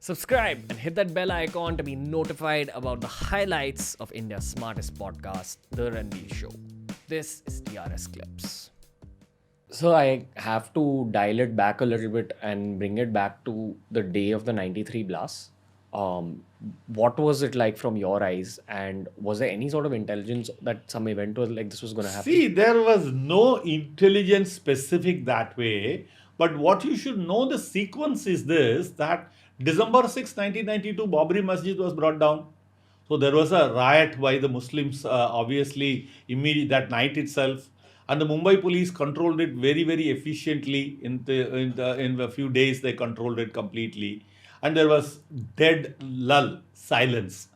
Subscribe and hit that bell icon to be notified about the highlights of India's smartest podcast, The Ranveer Show. This is TRS Clips. So I have to dial it back a little bit and bring it back to the day of the 93 blast. What was it like from your eyes? And was there any sort of intelligence that some event was like this was going to happen? See, there was no intelligence specific that way. But what you should know the sequence is this that December 6, 1992, Babri Masjid was brought down. So there was a riot by the Muslims, obviously, immediately that night itself. And the Mumbai police controlled it very, very efficiently. In a few days, they controlled it completely. And there was dead lull, silence.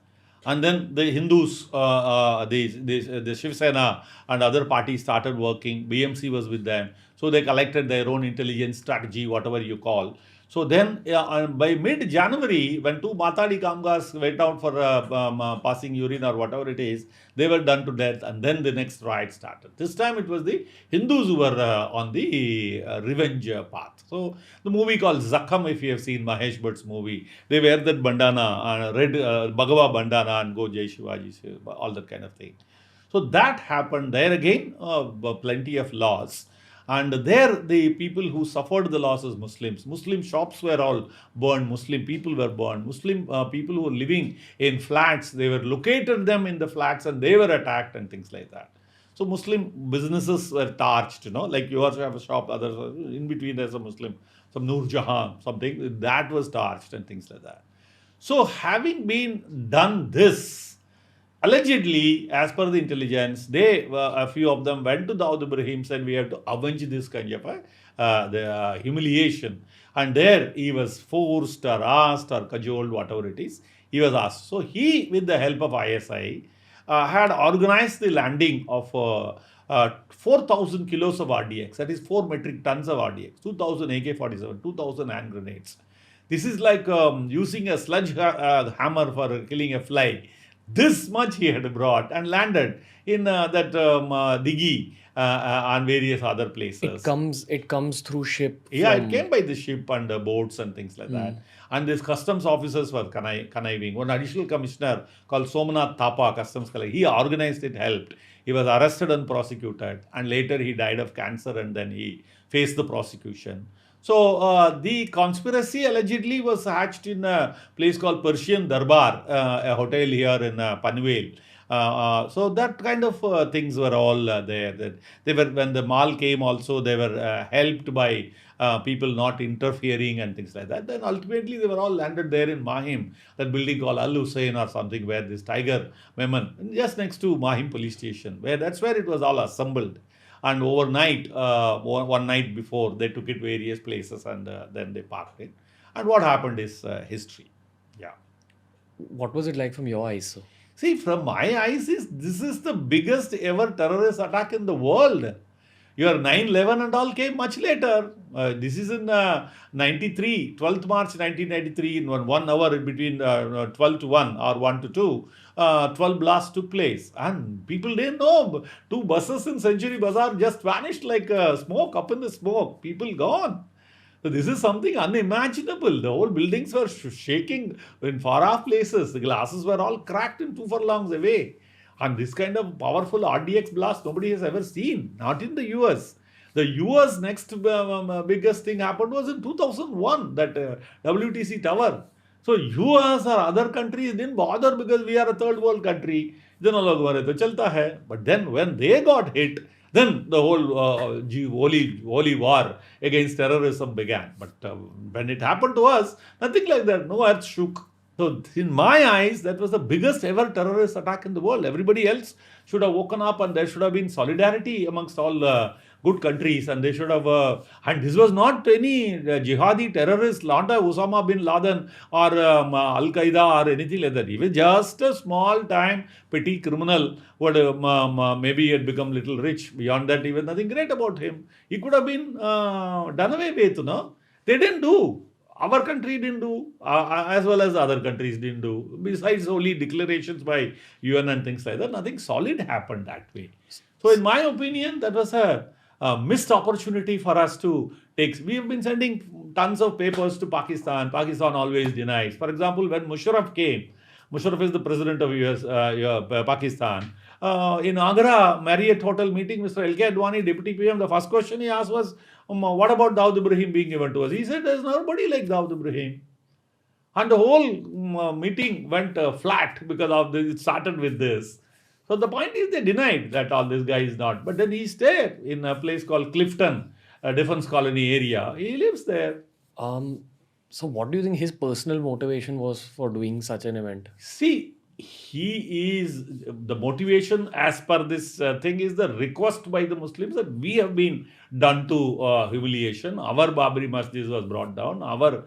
And then the Hindus, the Shiv Sena and other parties started working. BMC was with them. So they collected their own intelligence strategy, whatever you call. So then, by mid-January, when two Matadi Kamgars went out for passing urine or whatever it is, they were done to death, and then the next riot started. This time it was the Hindus who were on the revenge path. So the movie called Zakham, if you have seen Mahesh Bhatt's movie, they wear that bandana, red Bhagava bandana, and go Jai Shivaji, all that kind of thing. So that happened there again, plenty of laws. And there, the people who suffered the loss is Muslims. Muslim shops were all burned. Muslim people were burned. Muslim people who were living in flats, they were located them in the flats and they were attacked and things like that. So Muslim businesses were torched, like you also have a shop, others, in between there's a Muslim, some Noor Jahan, something, that was torched and things like that. So having been done this, allegedly, as per the intelligence, a few of them went to Dawood Ibrahim, said we have to avenge this kind of the humiliation. And there he was forced or asked or cajoled, whatever it is, he was asked. So he, with the help of ISI, had organized the landing of 4,000 kilos of RDX, that is 4 metric tons of RDX, 2,000 AK-47, 2,000 hand grenades. This is like using a hammer for killing a fly. This much he had brought and landed in that Digi and various other places. It comes through ship. Yeah, it came by the ship and boats and things like that. And these customs officers were conniving. One additional commissioner called Somnath Thapa, customs collector, he organized it, helped. He was arrested and prosecuted. And later he died of cancer and then he faced the prosecution. So the conspiracy allegedly was hatched in a place called Persian Darbar, a hotel here in Panvel. So that kind of things were all there. That they were, when the mall came also, they were helped by people not interfering and things like that. Then ultimately they were all landed there in Mahim, that building called Al Hussein or something, where this Tiger Memon, just next to Mahim police station, that's where it was all assembled. And overnight, one night before, they took it various places and then they parked it. And what happened is history. Yeah. What was it like from your eyes, sir? See, from my eyes, this is the biggest ever terrorist attack in the world. Your 9/11 and all came much later. This is in 93, 12th March 1993, in 1 hour between 12 to 1 or 1 to 2. 12 blasts took place and people didn't know. 2 buses in Century Bazaar just vanished like smoke, up in the smoke. People gone. So this is something unimaginable. The whole buildings were shaking in far off places. The glasses were all cracked in 2 furlongs away. And this kind of powerful RDX blast nobody has ever seen, not in the US. The US next biggest thing happened was in 2001, that WTC tower. So US or other countries didn't bother because we are a third world country. But then when they got hit, then the whole holy war against terrorism began. But when it happened to us, nothing like that. No earth shook. So, in my eyes, that was the biggest ever terrorist attack in the world. Everybody else should have woken up and there should have been solidarity amongst all good countries. And they should have, and this was not any jihadi terrorist, not Osama bin Laden or Al Qaeda or anything like that. He was just a small time petty criminal who maybe had become little rich. Beyond that, even nothing great about him. He could have been done away with, They didn't do. Our country didn't do, as well as other countries didn't do. Besides only declarations by UN and things like that, nothing solid happened that way. So in my opinion, that was a missed opportunity for us to take. We have been sending tons of papers to Pakistan. Pakistan always denies. For example, when Musharraf came, Musharraf is the president of Pakistan. In Agra Marriott Hotel meeting, Mr. L.K. Advani, Deputy PM, the first question he asked was, what about Dawood Ibrahim being given to us? He said, there's nobody like Dawood Ibrahim. And the whole meeting went flat because of this. It started with this. So the point is they denied that all this guy is not. But then he stayed in a place called Clifton, a defense colony area. He lives there. So what do you think his personal motivation was for doing such an event? See, he is the motivation as per this thing is the request by the Muslims that we have been done to humiliation. Our Babri Masjid was brought down. Our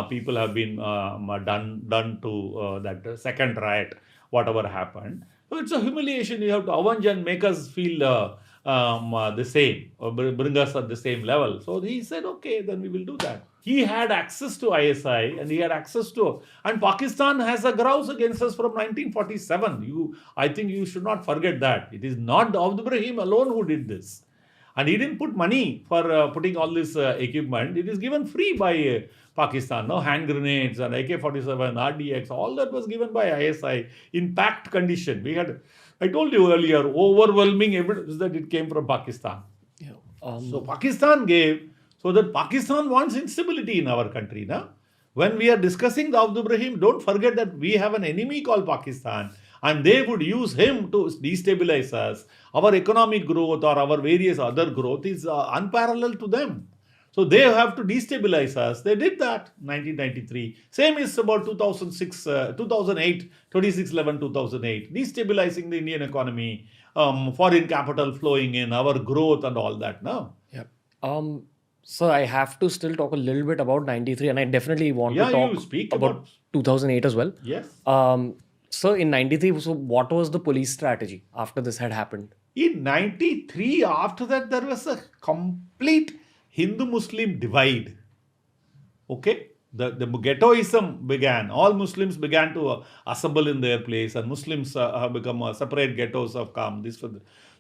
people have been done to that second riot, whatever happened. So it's a humiliation. You have to avenge and make us feel the same, or bring us at the same level. So he said, okay, then we will do that. He had access to ISI and he had access to, and Pakistan has a grouse against us from 1947. I think you should not forget that. It is not Dawood Ibrahim alone who did this. And he didn't put money for putting all this equipment. It is given free by Pakistan. No hand grenades and AK-47, RDX, all that was given by ISI in packed condition. We had, I told you earlier, overwhelming evidence that it came from Pakistan. Yeah. So Pakistan gave, so that Pakistan wants instability in our country. Now, when we are discussing Dawood Ibrahim, don't forget that we have an enemy called Pakistan. And they would use him to destabilize us. Our economic growth or our various other growth is unparalleled to them. So they have to destabilize us. They did that 1993. Same is about 2006, 2008, 26/11, 2008. Destabilizing the Indian economy, foreign capital flowing in, our growth and all that. No? Yeah. So I have to still talk a little bit about 93, and I definitely want to you talk speak about 2008 as well. Yes. So in 93, so what was the police strategy after this had happened? In 93, after that, there was a complete Hindu-Muslim divide. Okay? The ghettoism began. All Muslims began to assemble in their place, and Muslims have become separate ghettos have come.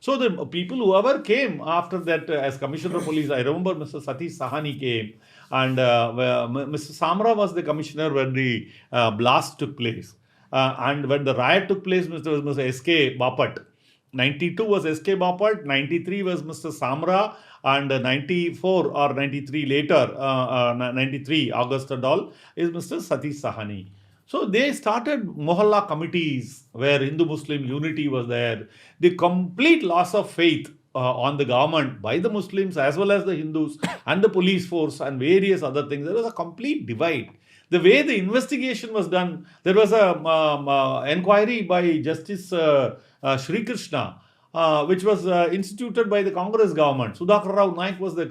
So the people, whoever came after that as Commissioner of Police, I remember Mr. Satish Sahani came, and Mr. Samra was the commissioner when the blast took place. And when the riot took place, Mr. S.K. Bapat. 92 was S.K. Bapat, 93 was Mr. Samra, and 94 or 93 later, 93 August and all, is Mr. Satish Sahani. So they started Mohalla committees where Hindu-Muslim unity was there. The complete loss of faith on the government by the Muslims as well as the Hindus and the police force and various other things. There was a complete divide. The way the investigation was done, there was a inquiry by Justice Sri Krishna, which was instituted by the Congress government. Sudhakar Rao Naik was the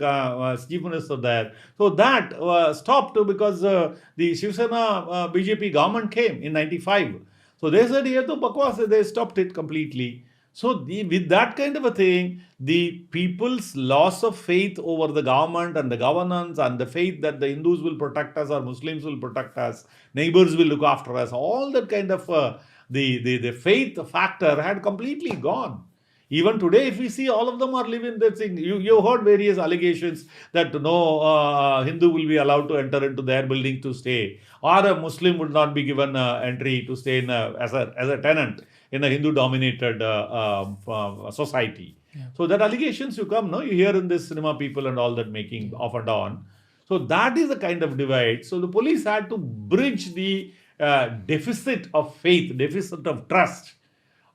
chief minister there. So that stopped because the Shiv Sena BJP government came in 95. So they said, "Ye to bakwas hai," they stopped it completely. So with that kind of a thing, the people's loss of faith over the government and the governance and the faith that the Hindus will protect us or Muslims will protect us, neighbors will look after us, all that kind of the faith factor had completely gone. Even today, if we see, all of them are living that thing. You heard various allegations that no Hindu will be allowed to enter into their building to stay, or a Muslim would not be given entry to stay in as a tenant in a Hindu-dominated society. Yeah. So that allegations you come, no, you hear in this cinema people and all that making off and on. So that is the kind of divide. So the police had to bridge the deficit of faith, deficit of trust.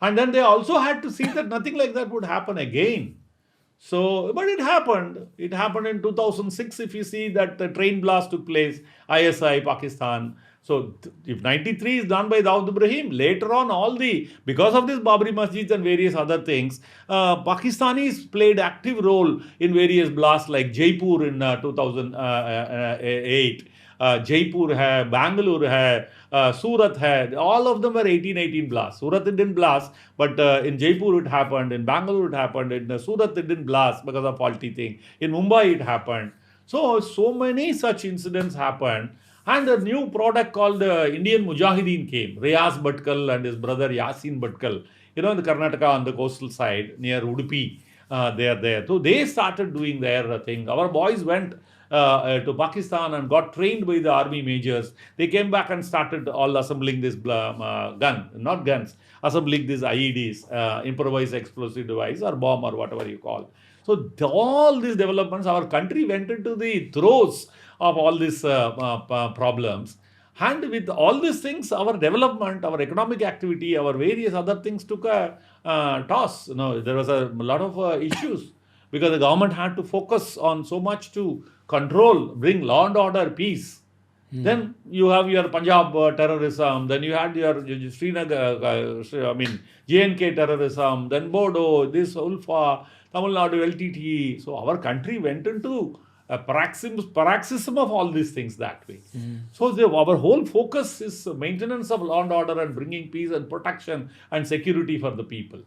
And then they also had to see that nothing like that would happen again. So, but it happened. It happened in 2006. If you see that the train blast took place, ISI, Pakistan. So, if 93 is done by Dawood Ibrahim, later on, because of this Babri Masjid and various other things, Pakistanis played active role in various blasts like Jaipur in 2008. Jaipur hai, Bangalore hai, Surat hai, all of them were 1818 blasts. Surat it didn't blast, but in Jaipur it happened, in Bangalore it happened, in Surat it didn't blast because of faulty thing. In Mumbai it happened. So many such incidents happened. And a new product called Indian Mujahideen came. Riyaz Bhatkal and his brother Yasin Bhatkal, in the Karnataka on the coastal side near Udupi. they are there. So they started doing their thing. Our boys went to Pakistan and got trained by the army majors. They came back and started all assembling this not guns, assembling these IEDs, improvised explosive device or bomb or whatever you call. So all these developments, our country went into the throes of all these problems. And with all these things, our development, our economic activity, our various other things took a toss. There was a lot of issues because the government had to focus on so much to control, bring law and order, peace. Then you have your Punjab terrorism, then you had your Srinagar, JNK terrorism, then Bodo, this Ulfa, Tamil Nadu LTTE. So our country went into a paroxysm of all these things that way. So our whole focus is maintenance of law and order and bringing peace and protection and security for the people.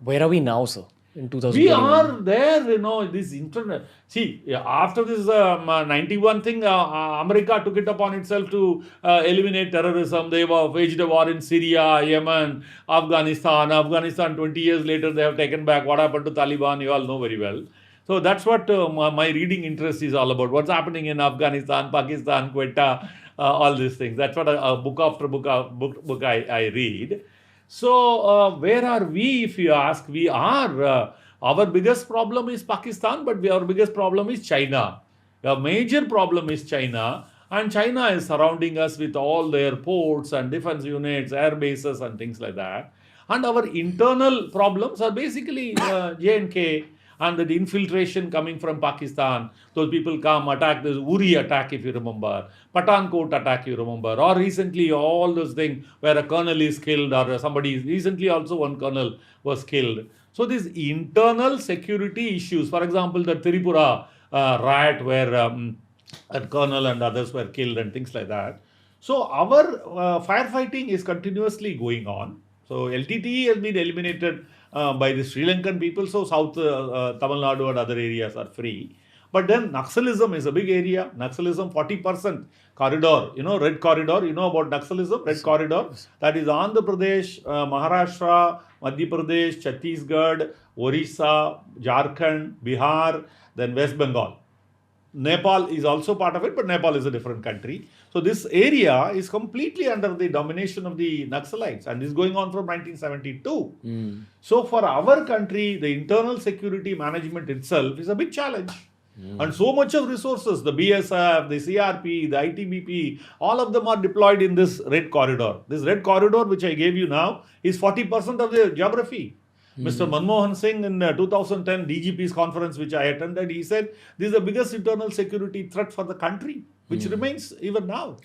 Where are we now, sir? In 2021? We are there, this internet. See, after this 91 thing, America took it upon itself to eliminate terrorism. They waged a war in Syria, Yemen, Afghanistan. 20 years later, they have taken back. What happened to Taliban, you all know very well. So that's what my reading interest is all about. What's happening in Afghanistan, Pakistan, Quetta, all these things. That's what a book after book I read. So where are we, if you ask? We are, our biggest problem is Pakistan, but our biggest problem is China. Our major problem is China, and China is surrounding us with all their ports and defense units, air bases and things like that. And our internal problems are basically J&K, and the infiltration coming from Pakistan. Those people come, attack, this Uri attack, if you remember, Pathankot attack, you remember, or recently all those things where a colonel is killed, or somebody, recently also one colonel was killed. So these internal security issues, for example, the Tripura riot where a colonel and others were killed and things like that. So our firefighting is continuously going on. So LTTE has been eliminated by the Sri Lankan people, so South Tamil Nadu and other areas are free. But then Naxalism is a big area. Naxalism, 40% corridor, red corridor, you know about Naxalism, red corridor. That is Andhra Pradesh, Maharashtra, Madhya Pradesh, Chhattisgarh, Orissa, Jharkhand, Bihar, then West Bengal. Nepal is also part of it, but Nepal is a different country. So this area is completely under the domination of the Naxalites, and this is going on from 1972. So for our country, the internal security management itself is a big challenge. And so much of resources, the BSF, the CRP, the ITBP, all of them are deployed in this red corridor. This red corridor, which I gave you now, is 40% of the geography. Mr. Manmohan Singh in 2010 DGP's conference, which I attended, he said this is the biggest internal security threat for the country, which remains even now.